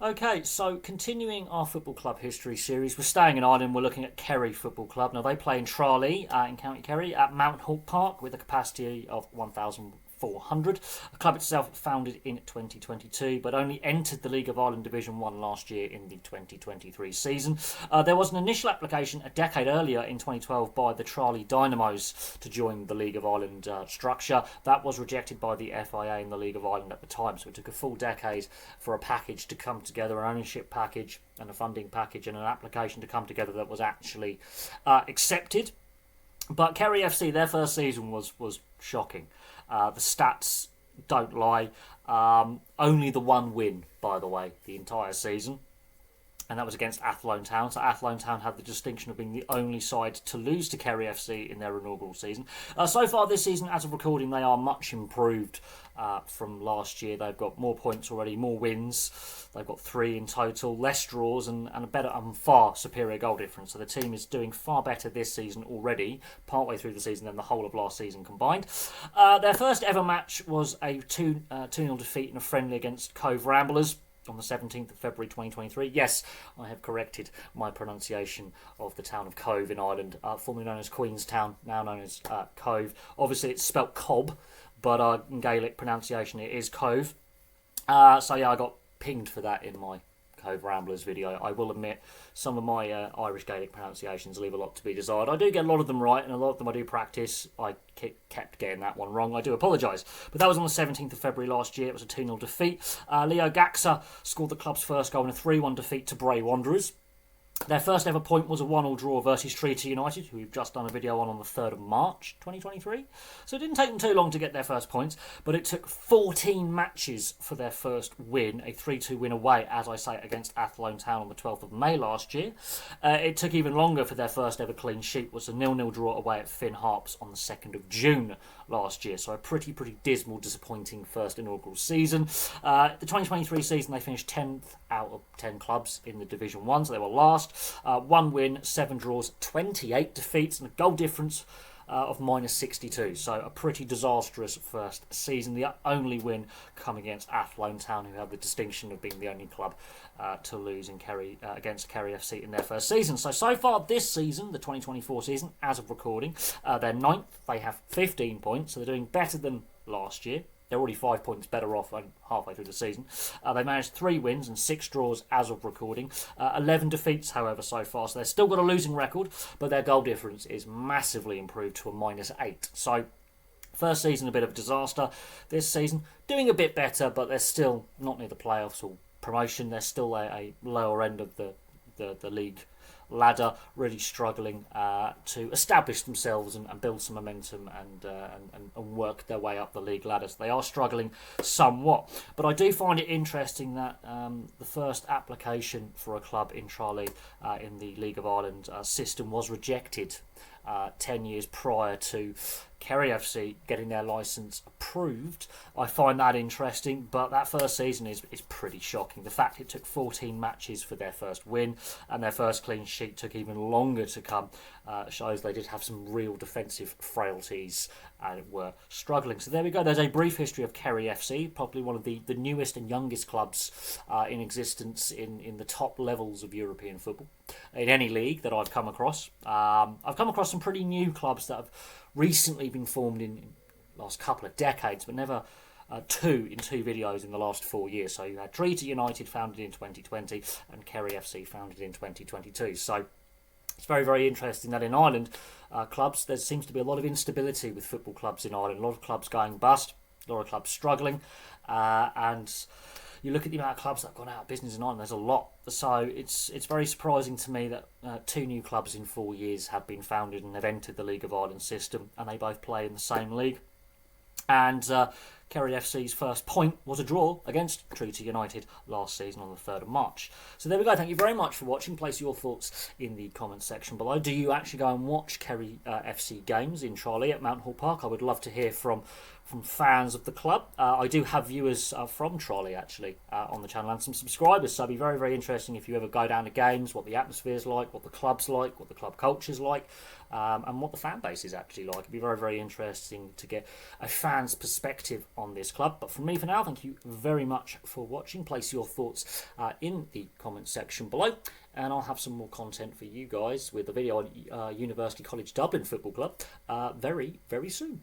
Okay, so continuing our football club history series, we're staying in Ireland. We're looking at Kerry Football Club. Now they play in Tralee in County Kerry at Mount Hawke Park with a capacity of 1,400. The club itself founded in 2022, but only entered the League of Ireland Division 1 last year in the 2023 season. There was an initial application a decade earlier in 2012 by the Tralee Dynamos to join the League of Ireland structure. That was rejected by the FIA and the League of Ireland at the time, so it took a full decade for a package to come together, an ownership package and a funding package and an application to come together that was actually accepted. But Kerry FC, their first season was shocking. The stats don't lie. Only the one win, by the way, the entire season. And that was against Athlone Town. So Athlone Town had the distinction of being the only side to lose to Kerry FC in their inaugural season. So far this season, as of recording, they are much improved from last year. They've got more points already, more wins. They've got 3 in total, less draws and a better and far superior goal difference. So the team is doing far better this season already, partway through the season, than the whole of last season combined. Their first ever match was a 2-0 defeat in a friendly against Cove Ramblers on the 17th of February 2023. Yes, I have corrected my pronunciation of the town of Cove in Ireland, formerly known as Queenstown, now known as Cove. Obviously it's spelt Cobb, but in Gaelic pronunciation it is Cove. So yeah, I got pinged for that in my Cove Ramblers video. I will admit some of my Irish Gaelic pronunciations leave a lot to be desired. I do get a lot of them right, and a lot of them I do practice. I kept getting that one wrong. I do apologise. But that was on the 17th of February last year. It was a 2-0 defeat. Leo Gaxa scored the club's first goal in a 3-1 defeat to Bray Wanderers. Their first ever point was a 1-1 draw versus Treaty United, who we've just done a video on the 3rd of March 2023. So it didn't take them too long to get their first points, but it took 14 matches for their first win, a 3-2 win away, as I say, against Athlone Town on the 12th of May last year. It took even longer for their first ever clean sheet, was a 0-0 draw away at Finn Harps on the 2nd of June last year. So a pretty dismal, disappointing first inaugural season. The 2023 season, they finished 10th out of 10 clubs in the Division 1, so they were last. 1 win, 7 draws, 28 defeats, and a goal difference of -62. So a pretty disastrous first season. The only win coming against Athlone Town, who have the distinction of being the only club to lose in against Kerry FC in their first season. So far this season, the 2024 season, as of recording, they're 9th. They have 15 points, so they're doing better than last year. They're already 5 points better off halfway through the season. They managed 3 wins and 6 draws as of recording. 11 defeats, however, so far. So they've still got a losing record, but their goal difference is massively improved to a -8. So first season, a bit of a disaster. This season, doing a bit better, but they're still not near the playoffs or promotion. They're still a lower end of the league ladder, really struggling to establish themselves and build some momentum and work their way up the league ladder. So they are struggling somewhat. But I do find it interesting that the first application for a club in Tralee in the League of Ireland system was rejected 10 years prior to Kerry FC getting their licence approved. I find that interesting, but that first season is pretty shocking. The fact it took 14 matches for their first win and their first clean sheet took even longer to come shows they did have some real defensive frailties and were struggling. So there we go. There's a brief history of Kerry FC, probably one of the newest and youngest clubs in existence in the top levels of European football, in any league that I've come across. I've come across some pretty new clubs that have recently been formed in the last couple of decades, but never two videos in the last 4 years. So you had Treaty United founded in 2020 and Kerry FC founded in 2022. So it's very interesting that in Ireland, clubs, there seems to be a lot of instability with football clubs in Ireland. A lot of clubs going bust, a lot of clubs struggling, and you look at the amount of clubs that have gone out of business in Ireland, there's a lot. So it's very surprising to me that 2 new clubs in 4 years have been founded and have entered the League of Ireland system, and they both play in the same league. And Kerry FC's first point was a draw against Treaty United last season on the 3rd of March. So there we go. Thank you very much for watching. Place your thoughts in the comments section below. Do you actually go and watch Kerry FC games in Tralee at Mount Hawke Park? I would love to hear from fans of the club. I do have viewers from Tralee actually on the channel and some subscribers, so it'd be very interesting if you ever go down to games, what the atmosphere's like, what the club's like, what the club culture's like, and what the fan base is actually like. It'd be very interesting to get a fan's perspective on on this club. But from me for now, thank you very much for watching. Place your thoughts in the comments section below, and I'll have some more content for you guys with a video on University College Dublin Football Club very, very soon.